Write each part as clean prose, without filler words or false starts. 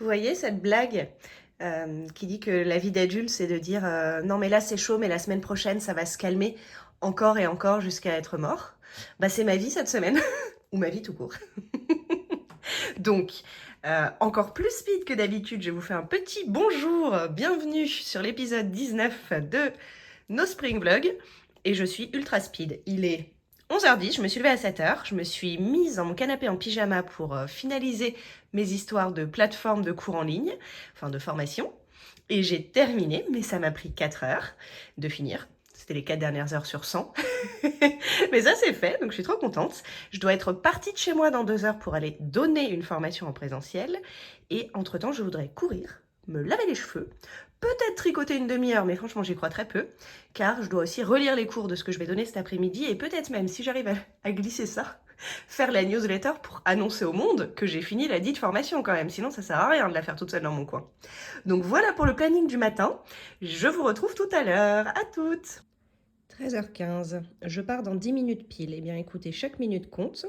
Vous voyez cette blague qui dit que la vie d'adulte, c'est de dire non, mais là c'est chaud, mais la semaine prochaine ça va se calmer encore et encore jusqu'à être mort. Bah, c'est ma vie cette semaine, ou ma vie tout court. Donc, encore plus speed que d'habitude, je vous fais un petit bonjour, bienvenue sur l'épisode 19 de nos Spring Vlogs. Et je suis ultra speed. Il est 11h10, je me suis levée à 7h, je me suis mise dans mon canapé en pyjama pour finaliser mes histoires de plateforme de cours en ligne, enfin de formation. Et j'ai terminé, mais ça m'a pris 4 heures de finir. C'était les 4 dernières heures sur 100. Mais ça c'est fait, donc je suis trop contente. Je dois être partie de chez moi dans 2 heures pour aller donner une formation en présentiel. Et entre-temps, je voudrais courir, me laver les cheveux, peut-être tricoter une demi-heure, mais franchement j'y crois très peu, car je dois aussi relire les cours de ce que je vais donner cet après-midi, et peut-être même, si j'arrive à glisser ça, faire la newsletter pour annoncer au monde que j'ai fini la dite formation quand même, sinon ça sert à rien de la faire toute seule dans mon coin. Donc voilà pour le planning du matin, je vous retrouve tout à l'heure, à toutes. 13h15, je pars dans 10 minutes pile. Eh bien écoutez, chaque minute compte.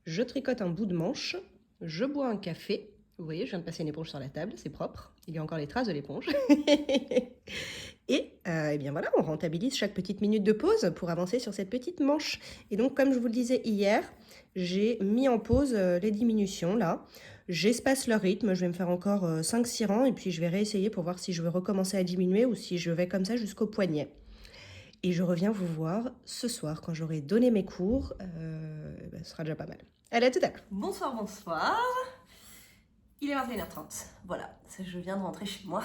Je tricote un bout de manche, je bois un café. Vous voyez, je viens de passer une éponge sur la table, c'est propre. Il y a encore les traces de l'éponge. Et eh bien voilà, on rentabilise chaque petite minute de pause pour avancer sur cette petite manche. Et donc, comme je vous le disais hier, j'ai mis en pause les diminutions là. J'espace leur rythme, je vais me faire encore 5-6 rangs et puis je vais réessayer pour voir si je veux recommencer à diminuer ou si je vais comme ça jusqu'au poignet. Et je reviens vous voir ce soir quand j'aurai donné mes cours. Ce sera déjà pas mal. Allez, à tout à l'heure. Bonsoir, bonsoir. Il est 21h30. Voilà, je viens de rentrer chez moi.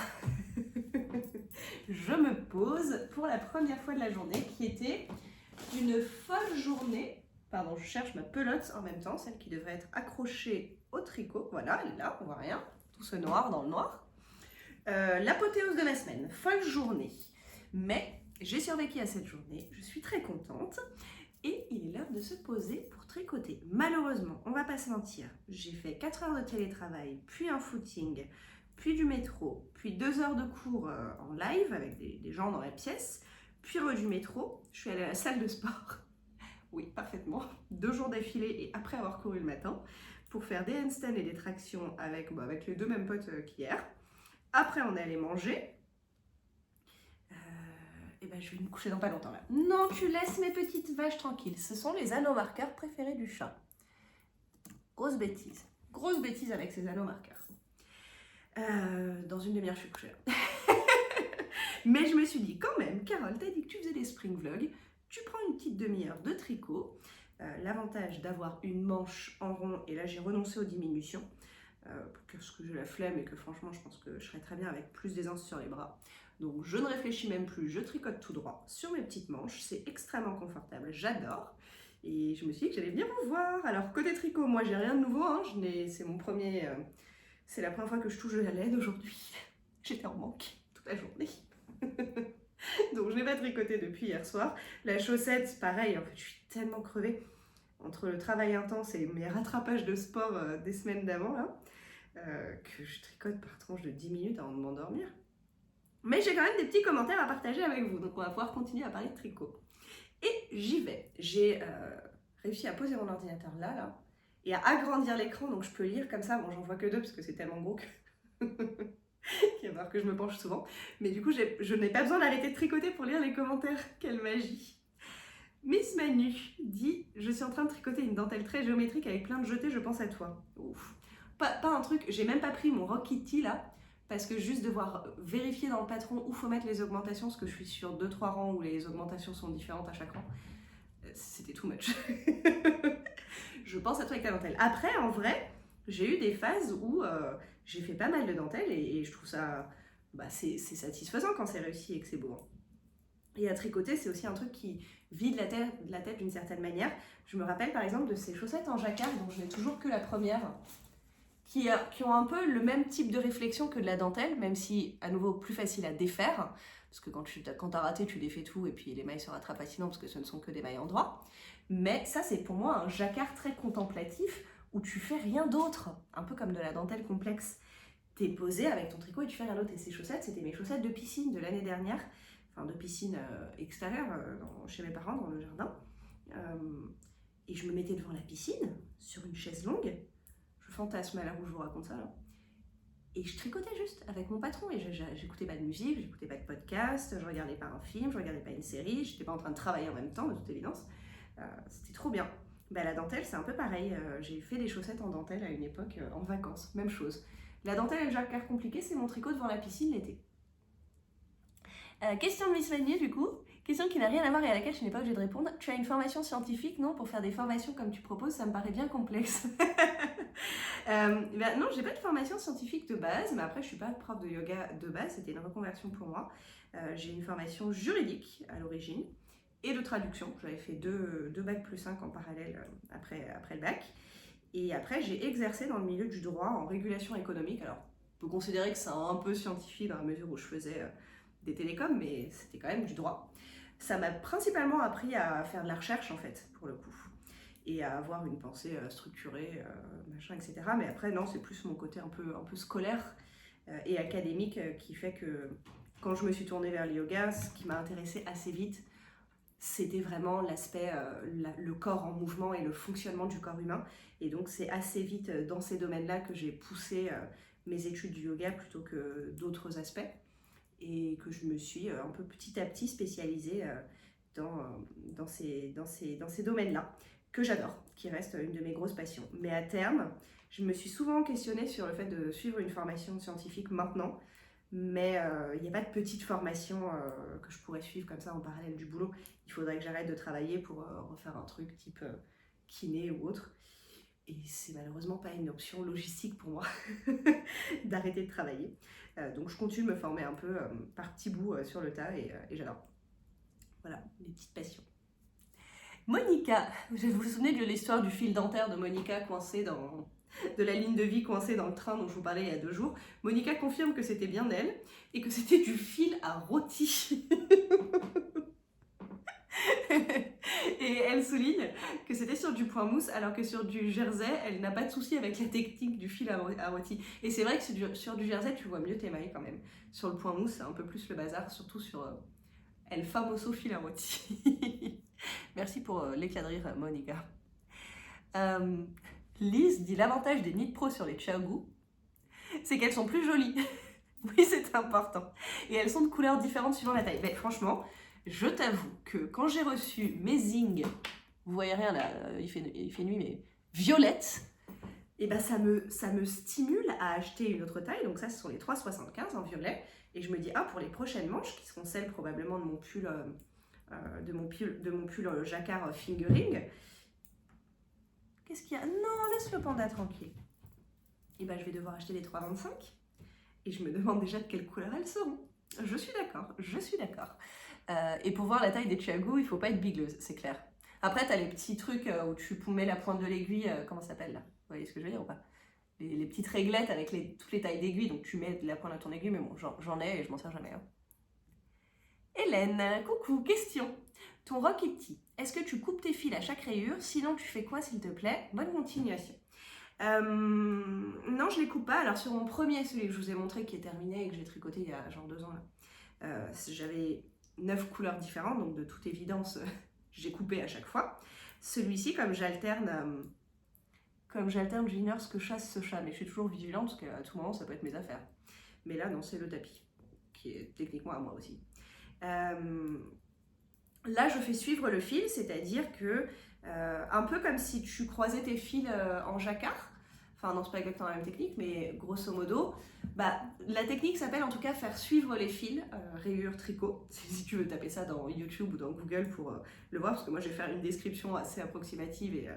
Je me pose pour la première fois de la journée qui était une folle journée. Pardon, je cherche ma pelote en même temps, celle qui devrait être accrochée au tricot. Voilà, elle est là, on voit rien. Tout ce noir dans le noir. L'apothéose de la semaine, folle journée. Mais j'ai survécu à cette journée, je suis très contente. Et il est l'heure de se poser pour tricoter. Malheureusement, on va pas se mentir, j'ai fait 4 heures de télétravail, puis un footing, puis du métro, puis 2 heures de cours en live avec des gens dans la pièce, puis du métro, je suis allée à la salle de sport, oui parfaitement, 2 jours d'affilée et après avoir couru le matin, pour faire des handstands et des tractions avec les deux mêmes potes qu'hier. Après on est allé manger. Et ben je vais me coucher dans pas longtemps là. Non, tu laisses mes petites vaches tranquilles. Ce sont les anneaux marqueurs préférés du chat. Grosse bêtise. Grosse bêtise avec ces anneaux marqueurs. Dans une demi-heure, je suis couchée là. Mais je me suis dit, quand même, Carole, t'as dit que tu faisais des spring vlogs. Tu prends une petite demi-heure de tricot. L'avantage d'avoir une manche en rond, et là j'ai renoncé aux diminutions, parce que j'ai la flemme et que franchement je pense que je serais très bien avec plus d'aisance sur les bras. Donc je ne réfléchis même plus, je tricote tout droit sur mes petites manches, c'est extrêmement confortable, j'adore. Et je me suis dit que j'allais bien vous voir. Alors côté tricot, moi j'ai rien de nouveau, hein. C'est mon premier, c'est la première fois que je touche de la laine aujourd'hui. J'étais en manque toute la journée. Donc je n'ai pas tricoté depuis hier soir. La chaussette, pareil, en fait je suis tellement crevée entre le travail intense et mes rattrapages de sport des semaines d'avant là, que je tricote par tranche de 10 minutes avant de m'endormir. Mais j'ai quand même des petits commentaires à partager avec vous, donc on va pouvoir continuer à parler de tricot. Et j'y vais. J'ai réussi à poser mon ordinateur là, et à agrandir l'écran, donc je peux lire comme ça. Bon, j'en vois que 2 parce que c'est tellement gros que... Il va falloir que je me penche souvent. Mais du coup, je n'ai pas besoin d'arrêter de tricoter pour lire les commentaires. Quelle magie! Miss Manu dit: je suis en train de tricoter une dentelle très géométrique avec plein de jetés, je pense à toi. Ouf. Pas un truc, j'ai même pas pris mon Rock Kitty là, parce que juste devoir vérifier dans le patron où faut mettre les augmentations, parce que je suis sur 2-3 rangs où les augmentations sont différentes à chaque rang. C'était too much. Je pense à toi avec ta dentelle. Après, en vrai, j'ai eu des phases où j'ai fait pas mal de dentelles et je trouve ça, c'est satisfaisant quand c'est réussi et que c'est beau. Et à tricoter, c'est aussi un truc qui vide la tête d'une certaine manière. Je me rappelle par exemple de ces chaussettes en jacquard dont je n'ai toujours que la première, qui ont un peu le même type de réflexion que de la dentelle, même si à nouveau plus facile à défaire, parce que quand t'as raté, tu défais tout et puis les mailles se rattrapent facilement parce que ce ne sont que des mailles endroits. Mais ça, c'est pour moi un jacquard très contemplatif où tu fais rien d'autre, un peu comme de la dentelle complexe. T'es posé avec ton tricot et tu fais rien d'autre. Et ces chaussettes, c'était mes chaussettes de piscine de l'année dernière, enfin de piscine extérieure chez mes parents dans le jardin. Et je me mettais devant la piscine sur une chaise longue. Je fantasme à l'heure où je vous raconte ça là. Et je tricotais juste avec mon patron et j'écoutais pas de musique, j'écoutais pas de podcast, je regardais pas un film, je regardais pas une série, j'étais pas en train de travailler en même temps, de toute évidence. C'était trop bien. Bah, la dentelle, c'est un peu pareil. J'ai fait des chaussettes en dentelle à une époque, en vacances, même chose. La dentelle et le jacquard compliqué, c'est mon tricot devant la piscine l'été. Question de Miss Magnier, du coup. Question qui n'a rien à voir et à laquelle je n'ai pas obligé de répondre. Tu as une formation scientifique, non? Pour faire des formations comme tu proposes, ça me paraît bien complexe. Non, j'ai pas de formation scientifique de base, mais après je suis pas prof de yoga de base, c'était une reconversion pour moi. J'ai une formation juridique à l'origine et de traduction. J'avais fait deux bacs plus 5 en parallèle après le bac. Et après j'ai exercé dans le milieu du droit en régulation économique. Alors on peut considérer que c'est un peu scientifique dans la mesure où je faisais des télécoms, mais c'était quand même du droit. Ça m'a principalement appris à faire de la recherche en fait, pour le coup, et à avoir une pensée structurée, machin, etc. Mais après, non, c'est plus mon côté un peu scolaire et académique qui fait que quand je me suis tournée vers le yoga, ce qui m'a intéressée assez vite, c'était vraiment l'aspect, le corps en mouvement et le fonctionnement du corps humain. Et donc, c'est assez vite dans ces domaines-là que j'ai poussé mes études du yoga plutôt que d'autres aspects. Et que je me suis un peu petit à petit spécialisée dans ces domaines-là, que j'adore, qui reste une de mes grosses passions. Mais à terme, je me suis souvent questionnée sur le fait de suivre une formation scientifique maintenant, mais il n'y a pas de petite formation que je pourrais suivre comme ça en parallèle du boulot. Il faudrait que j'arrête de travailler pour refaire un truc type kiné ou autre. Et c'est malheureusement pas une option logistique pour moi d'arrêter de travailler. Donc je continue de me former un peu par petits bouts sur le tas et j'adore. Voilà, les petites passions. Monica, vous vous souvenez de l'histoire du fil dentaire de Monica coincée de la ligne de vie coincée dans le train dont je vous parlais il y a 2 jours. Monica confirme que c'était bien elle et que c'était du fil à rôti. Et elle souligne que c'était sur du point mousse alors que sur du jersey, elle n'a pas de souci avec la technique du fil à rôti. Et c'est vrai que sur du jersey, tu vois mieux tes mailles quand même. Sur le point mousse, c'est un peu plus le bazar, surtout sur El Famoso fil à rôti. Merci pour l'éclat de rire, Monica. Lise dit l'avantage des Knit Pro sur les Chiaogu, c'est qu'elles sont plus jolies. Oui, c'est important. Et elles sont de couleurs différentes suivant la taille. Mais franchement, je t'avoue que quand j'ai reçu mes Zing, vous voyez rien là, il fait nuit, mais violette, et ben ça me stimule à acheter une autre taille. Donc ça, ce sont les 3,75 en violet. Et je me dis, pour les prochaines manches, qui seront celles probablement de mon pull, jacquard fingering, qu'est-ce qu'il y a? Non, laisse le panda tranquille. Et ben je vais devoir acheter les 3,25. Et je me demande déjà de quelle couleur elles seront. Je suis d'accord. Et pour voir la taille des Chiaogu, il faut pas être bigleuse, c'est clair. Après, tu as les petits trucs où tu mets la pointe de l'aiguille, comment ça s'appelle là? Vous voyez ce que je veux dire ou pas? Les petites réglettes avec toutes les tailles d'aiguille, donc tu mets la pointe de ton aiguille, mais bon, j'en ai et je m'en sers jamais. Hein. Hélène, coucou, question. Ton Rocketty, est-ce que tu coupes tes fils à chaque rayure? Sinon, tu fais quoi s'il te plaît? Bonne continuation. Non, je les coupe pas. Alors sur mon premier, celui que je vous ai montré qui est terminé et que j'ai tricoté il y a genre 2 ans là, j'avais 9 couleurs différentes, donc de toute évidence j'ai coupé à chaque fois. Celui-ci, comme j'alterne Giners que chasse ce chat, mais je suis toujours vigilante parce qu'à tout moment ça peut être mes affaires. Mais là non, c'est le tapis qui est techniquement à moi aussi. Là je fais suivre le fil, c'est-à-dire que un peu comme si tu croisais tes fils en jacquard. Enfin non, c'est pas exactement la même technique, mais grosso modo, la technique s'appelle en tout cas faire suivre les fils, rayures tricot, si tu veux taper ça dans YouTube ou dans Google pour le voir, parce que moi je vais faire une description assez approximative et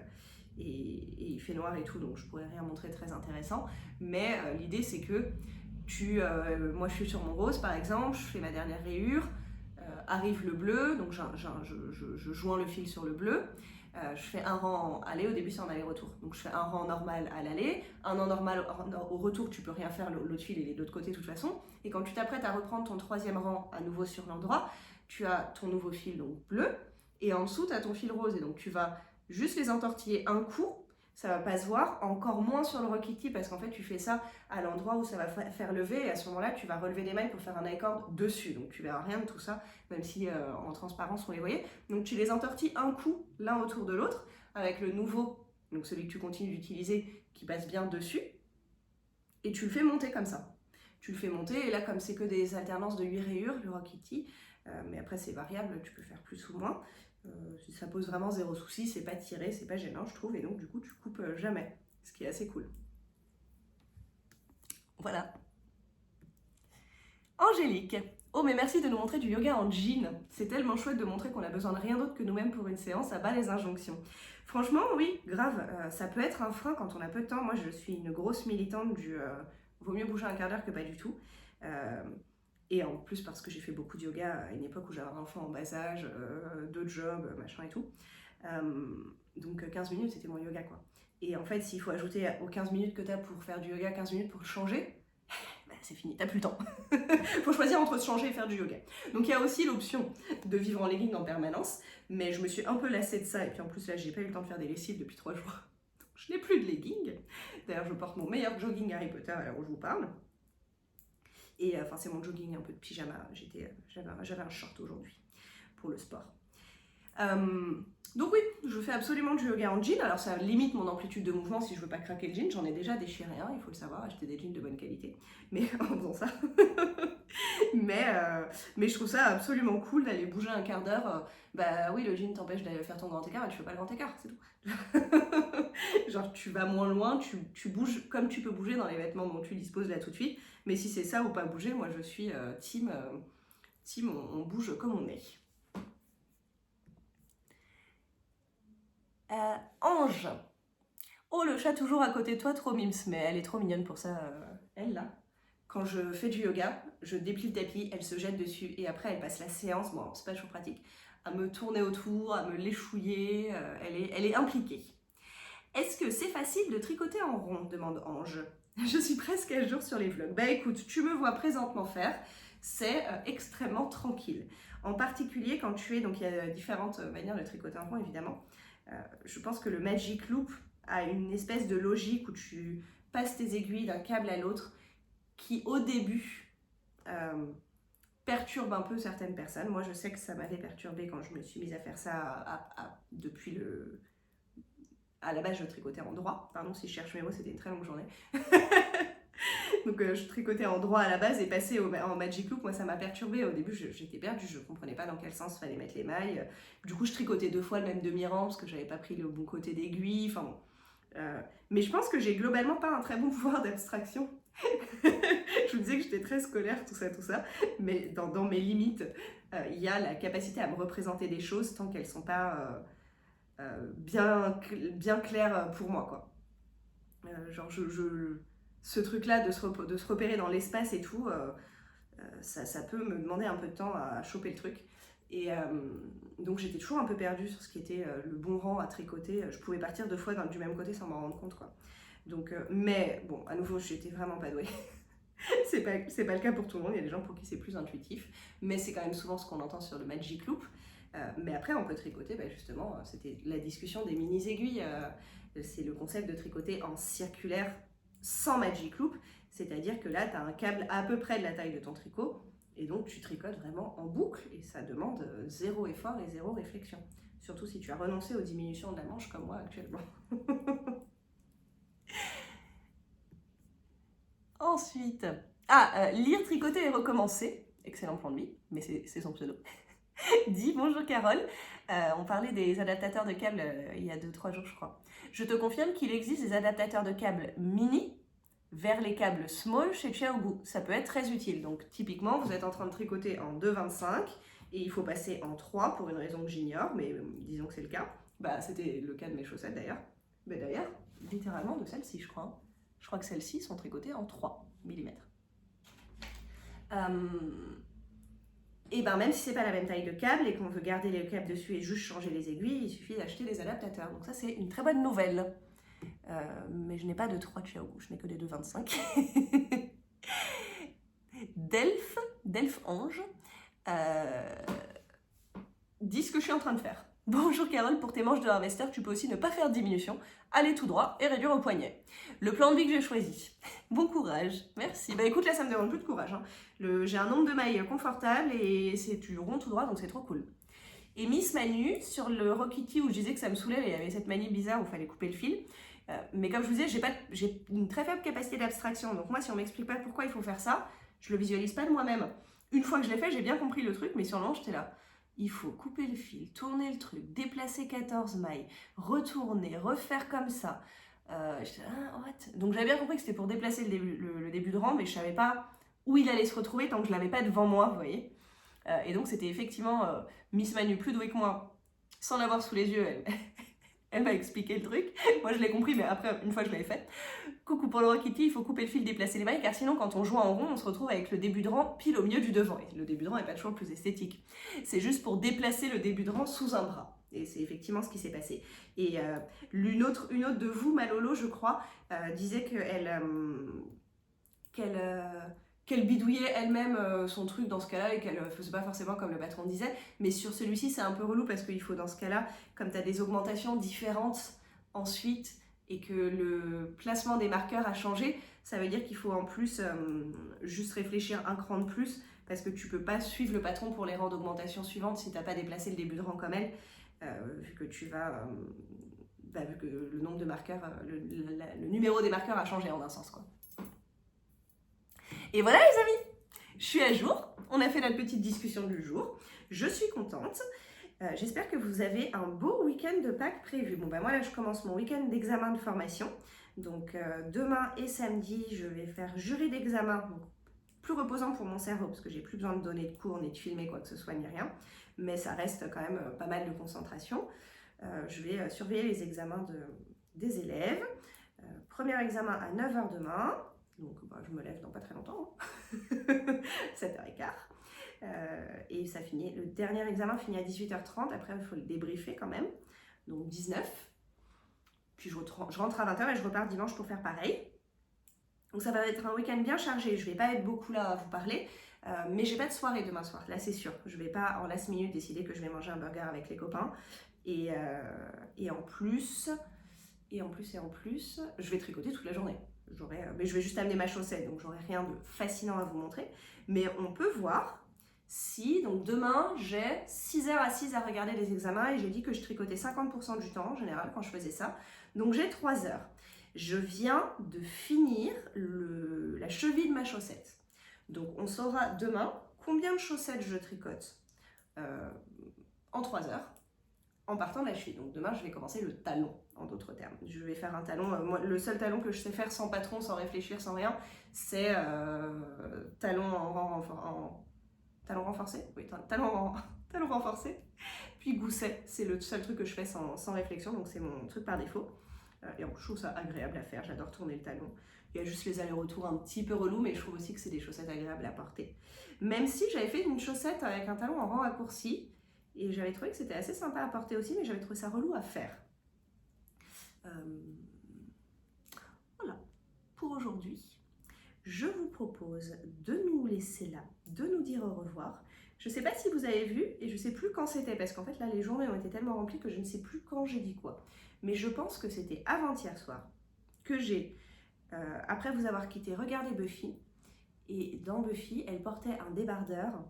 il fait noir et tout, donc je pourrais rien montrer très intéressant, mais l'idée c'est que moi je suis sur mon rose par exemple, je fais ma dernière rayure, arrive le bleu, donc je joins le fil sur le bleu. Je fais un rang aller, au début c'est en aller-retour, donc je fais un rang normal à l'aller, un rang normal au retour, tu peux rien faire, l'autre fil il est de l'autre côté de toute façon, et quand tu t'apprêtes à reprendre ton 3e rang à nouveau sur l'endroit, tu as ton nouveau fil donc bleu, et en dessous tu as ton fil rose, et donc tu vas juste les entortiller un coup, ça va pas se voir, encore moins sur le Rocketty parce qu'en fait tu fais ça à l'endroit où ça va faire lever et à ce moment-là tu vas relever les mailles pour faire un I-cord dessus, donc tu verras rien de tout ça, même si en transparence on les voyait. Donc tu les entortilles un coup l'un autour de l'autre avec le nouveau, donc celui que tu continues d'utiliser qui passe bien dessus, et tu le fais monter comme ça. tu le fais monter, et là comme c'est que des alternances de 8 rayures, le Rokiti, mais après c'est variable, tu peux faire plus ou moins, ça pose vraiment zéro souci, c'est pas tiré, c'est pas gênant je trouve, et donc du coup tu coupes jamais, ce qui est assez cool. Voilà. Angélique. Oh mais merci de nous montrer du yoga en jean. C'est tellement chouette de montrer qu'on a besoin de rien d'autre que nous-mêmes pour une séance, à bas les injonctions. Franchement, oui, grave, ça peut être un frein quand on a peu de temps. Moi, je suis une grosse militante du vaut mieux bouger un quart d'heure que pas du tout. Et en plus parce que j'ai fait beaucoup de yoga à une époque où j'avais un enfant en bas âge, 2 jobs, machin et tout. Donc 15 minutes, c'était mon yoga, quoi. Et en fait, s'il faut ajouter aux 15 minutes que tu as pour faire du yoga, 15 minutes pour changer, bah, c'est fini, t'as plus le temps. Faut choisir entre se changer et faire du yoga. Donc il y a aussi l'option de vivre en legging en permanence, mais je me suis un peu lassée de ça, et puis en plus là, j'ai pas eu le temps de faire des lessives depuis 3 jours. Donc je n'ai plus de legging. D'ailleurs, je porte mon meilleur jogging Harry Potter à l'heure où je vous parle. Et enfin, c'est mon jogging, un peu de pyjama. J'avais un short aujourd'hui pour le sport. Donc oui, je fais absolument du yoga en jean. Alors ça limite mon amplitude de mouvement si je veux pas craquer le jean. J'en ai déjà déchiré un, il faut le savoir, acheter des jeans de bonne qualité. Mais en faisant ça. mais je trouve ça absolument cool d'aller bouger un quart d'heure. Bah oui, le jean t'empêche d'aller faire ton grand écart, et tu fais pas le grand écart, c'est tout. Genre tu vas moins loin, tu bouges comme tu peux bouger dans les vêtements dont tu disposes là tout de suite. Mais si c'est ça ou pas bouger, moi je suis team on bouge comme on est. Ange. Oh, le chat toujours à côté de toi, trop mimes. Mais elle est trop mignonne pour ça, elle là. Quand je fais du yoga, je déplie le tapis, elle se jette dessus, et après elle passe la séance, bon c'est pas toujours pratique, à me tourner autour, à me l'échouiller, elle est impliquée. Est-ce que c'est facile de tricoter en rond, demande Ange. Je suis presque à jour sur les vlogs. Bah écoute, tu me vois présentement faire, c'est extrêmement tranquille. En particulier quand tu es, donc il y a différentes manières de tricoter en rond évidemment. Je pense que le Magic Loop a une espèce de logique où tu passes tes aiguilles d'un câble à l'autre qui au début perturbe un peu certaines personnes. Moi je sais que ça m'avait perturbée quand je me suis mise à faire ça depuis le... À la base je tricotais en droit, pardon si je cherche mes mots, c'était une très longue journée. Donc je tricotais en droit à la base, et passer en Magic Loop, moi ça m'a perturbée. Au début j'étais perdue, je comprenais pas dans quel sens fallait mettre les mailles. Du coup je tricotais 2 fois le même demi-rang parce que j'avais pas pris le bon côté d'aiguille. Enfin bon. Mais je pense que j'ai globalement pas un très bon pouvoir d'abstraction. Je vous disais que j'étais très scolaire, tout ça. Mais dans mes limites, il y a la capacité à me représenter des choses tant qu'elles sont pas bien claires pour moi, quoi. Genre ce truc-là de se repérer dans l'espace et tout, ça peut me demander un peu de temps à choper le truc. Et donc j'étais toujours un peu perdue sur ce qui était le bon rang à tricoter. Je pouvais partir 2 fois du même côté sans m'en rendre compte, quoi. Donc, mais bon, à nouveau, j'étais vraiment pas douée. c'est pas le cas pour tout le monde, il y a des gens pour qui c'est plus intuitif, mais c'est quand même souvent ce qu'on entend sur le Magic Loop. Mais après, on peut tricoter, justement, c'était la discussion des mini-aiguilles. C'est le concept de tricoter en circulaire sans Magic Loop, c'est-à-dire que là, tu as un câble à peu près de la taille de ton tricot, et donc tu tricotes vraiment en boucle, et ça demande 0 effort et 0 réflexion. Surtout si tu as renoncé aux diminutions de la manche comme moi actuellement. Ensuite, lire, tricoter et recommencer. Excellent plan de vie, mais c'est son pseudo. Dit bonjour Carole. On parlait des adaptateurs de câbles il y a 2-3 jours, je crois. Je te confirme qu'il existe des adaptateurs de câbles mini vers les câbles small chez Xiaogu. Ça peut être très utile. Donc typiquement, vous êtes en train de tricoter en 2,25 et il faut passer en 3 pour une raison que j'ignore, mais disons que c'est le cas. C'était le cas de mes chaussettes d'ailleurs. Mais d'ailleurs, littéralement de celles-ci, je crois. Je crois que celles-ci sont tricotées en 3 mm. Et même si c'est pas la même taille de câble et qu'on veut garder les câbles dessus et juste changer les aiguilles, il suffit d'acheter des adaptateurs. Donc ça, c'est une très bonne nouvelle. Mais je n'ai pas de 3 de Xiaogu, je n'ai que des 2,25. Delph Ange, dis ce que je suis en train de faire. Bonjour Carole, pour tes manches de harvester, tu peux aussi ne pas faire de diminution, aller tout droit et réduire au poignet. Le plan de vie que j'ai choisi. Bon courage, merci. Écoute, là ça me demande plus de courage. Hein. J'ai un nombre de mailles confortable et tu ronds tout droit, donc c'est trop cool. Et Miss Manu, sur le Rokiti où je disais que ça me saoulait, il y avait cette manie bizarre où il fallait couper le fil. Mais comme je vous disais, j'ai une très faible capacité d'abstraction. Donc moi, si on m'explique pas pourquoi il faut faire ça, je le visualise pas de moi-même. Une fois que je l'ai fait, j'ai bien compris le truc, mais sur le moment, j'étais là. Il faut couper le fil, tourner le truc, déplacer 14 mailles, retourner, refaire comme ça. J'étais là, ah, what? Donc j'avais bien compris que c'était pour déplacer le début de rang, mais je savais pas où il allait se retrouver tant que je l'avais pas devant moi, vous voyez. Et donc c'était effectivement Miss Manu, plus douée que moi, sans l'avoir sous les yeux, elle m'a expliqué le truc. Moi je l'ai compris, mais après, une fois que je l'avais fait. Coucou pour le Kitty, il faut couper le fil, déplacer les mailles, car sinon quand on joue en rond, on se retrouve avec le début de rang pile au milieu du devant. Et le début de rang n'est pas toujours le plus esthétique. C'est juste pour déplacer le début de rang sous un bras. Et c'est effectivement ce qui s'est passé. Et une autre de vous, Malolo, je crois, disait qu'elle bidouillait elle-même son truc dans ce cas-là et qu'elle faisait pas forcément comme le patron disait. Mais sur celui-ci, c'est un peu relou parce qu'il faut dans ce cas-là, comme tu as des augmentations différentes ensuite et que le placement des marqueurs a changé, ça veut dire qu'il faut en plus juste réfléchir un cran de plus parce que tu peux pas suivre le patron pour les rangs d'augmentation suivantes si tu n'as pas déplacé le début de rang comme elle, vu que tu vas... vu que le nombre de marqueurs, le numéro des marqueurs a changé en un sens, quoi. Et voilà les amis, je suis à jour, on a fait notre petite discussion du jour, je suis contente, j'espère que vous avez un beau week-end de Pâques prévu. Bon ben moi là je commence mon week-end d'examen de formation, donc demain et samedi je vais faire jury d'examen, donc plus reposant pour mon cerveau parce que j'ai plus besoin de donner de cours ni de filmer quoi que ce soit ni rien, mais ça reste quand même pas mal de concentration. Je vais surveiller les examens des élèves, premier examen à 9h demain. Donc je me lève dans pas très longtemps, hein. 7h15. Et ça finit, le dernier examen finit à 18h30, après il faut le débriefer quand même, donc 19. Puis je rentre à 20h et je repars dimanche pour faire pareil. Donc ça va être un week-end bien chargé, je vais pas être beaucoup là à vous parler, mais j'ai pas de soirée demain soir, là c'est sûr. Je vais pas en last minute décider que je vais manger un burger avec les copains. Et en plus, je vais tricoter toute la journée. Mais je vais juste amener ma chaussette, donc j'aurai rien de fascinant à vous montrer. Mais on peut voir si, donc demain, j'ai 6h à 6 à regarder les examens et j'ai dit que je tricotais 50% du temps en général quand je faisais ça. Donc j'ai 3 heures. Je viens de finir la cheville de ma chaussette. Donc on saura demain combien de chaussettes je tricote en 3 heures. En partant de la cheville. Donc demain, je vais commencer le talon, en d'autres termes. Je vais faire un talon. Moi, le seul talon que je sais faire sans patron, sans réfléchir, sans rien, c'est talon talon renforcé. Oui, talon renforcé. Puis gousset, c'est le seul truc que je fais sans réflexion, donc c'est mon truc par défaut. Et en plus, je trouve ça agréable à faire. J'adore tourner le talon. Il y a juste les allers-retours un petit peu relous, mais je trouve aussi que c'est des chaussettes agréables à porter. Même si j'avais fait une chaussette avec un talon en rang raccourci, et j'avais trouvé que c'était assez sympa à porter aussi, mais j'avais trouvé ça relou à faire. Voilà, pour aujourd'hui, je vous propose de nous laisser là, de nous dire au revoir. Je ne sais pas si vous avez vu, et je ne sais plus quand c'était, parce qu'en fait là les journées ont été tellement remplies que je ne sais plus quand j'ai dit quoi. Mais je pense que c'était avant-hier soir que j'ai, après vous avoir quitté, regardé Buffy. Et dans Buffy, elle portait un débardeur,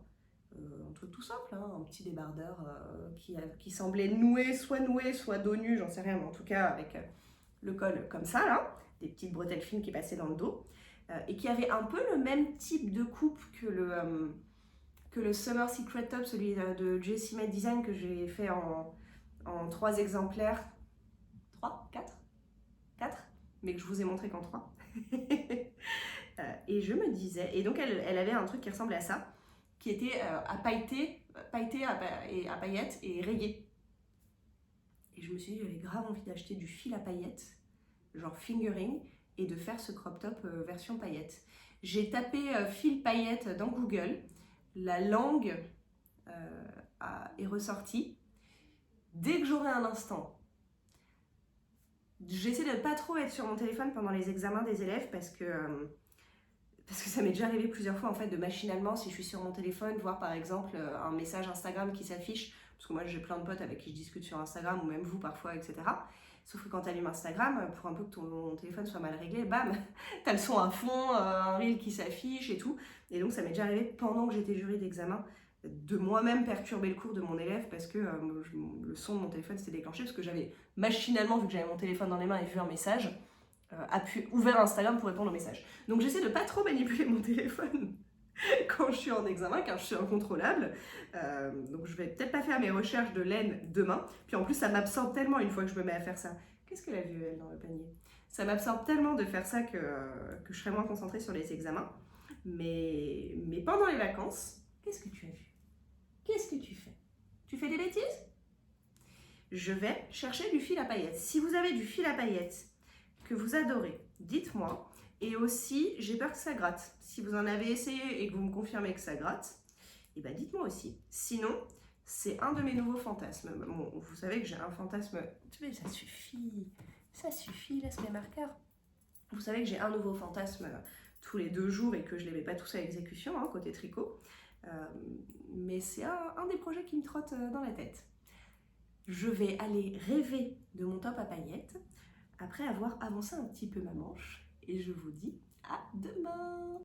un truc tout simple, hein, un petit débardeur qui semblait noué, soit dos nu, j'en sais rien, mais en tout cas avec le col comme ça, là, des petites bretelles fines qui passaient dans le dos, et qui avait un peu le même type de coupe que le Summer Secret Top, celui de Jessie Made Design que j'ai fait en 3 exemplaires, 3, 4, mais que je vous ai montré qu'en 3. Et je me disais, et donc elle avait un truc qui ressemblait à ça, qui était à pailleter et à paillettes et rayé. Et je me suis dit, j'avais grave envie d'acheter du fil à paillettes, genre fingering, et de faire ce crop top version paillettes. J'ai tapé fil paillettes dans Google, la langue est ressortie. Dès que j'aurai un instant, j'essaie de ne pas trop être sur mon téléphone pendant les examens des élèves parce que ça m'est déjà arrivé plusieurs fois en fait de machinalement, si je suis sur mon téléphone, voir par exemple un message Instagram qui s'affiche, parce que moi j'ai plein de potes avec qui je discute sur Instagram ou même vous parfois, etc. Sauf que quand tu allumes Instagram, pour un peu que ton téléphone soit mal réglé, bam, t'as le son à fond, un reel qui s'affiche et tout. Et donc ça m'est déjà arrivé pendant que j'étais jury d'examen de moi-même perturber le cours de mon élève parce que le son de mon téléphone s'était déclenché parce que j'avais machinalement, vu que j'avais mon téléphone dans les mains et vu un message, ouvert Instagram pour répondre au message. Donc j'essaie de pas trop manipuler mon téléphone quand je suis en examen, car je suis incontrôlable. Donc je vais peut-être pas faire mes recherches de laine demain. Puis en plus, ça m'absorbe tellement une fois que je me mets à faire ça. Qu'est-ce qu'elle a vu, elle, dans le panier? Ça m'absorbe tellement de faire ça que je serai moins concentrée sur les examens. Mais pendant les vacances, qu'est-ce que tu as vu? Qu'est-ce que tu fais? Tu fais des bêtises? Je vais chercher du fil à paillettes. Si vous avez du fil à paillettes que vous adorez, dites-moi. Et aussi, j'ai peur que ça gratte. Si vous en avez essayé et que vous me confirmez que ça gratte, eh ben dites-moi aussi. Sinon, c'est un de mes nouveaux fantasmes. Bon, vous savez que j'ai un fantasme... Mais ça suffit, laisse mes marqueurs. Vous savez que j'ai un nouveau fantasme tous les 2 jours et que je ne les mets pas tous à exécution, hein, côté tricot. Mais c'est un des projets qui me trotte dans la tête. Je vais aller rêver de mon top à paillettes après avoir avancé un petit peu ma manche. Et je vous dis à demain!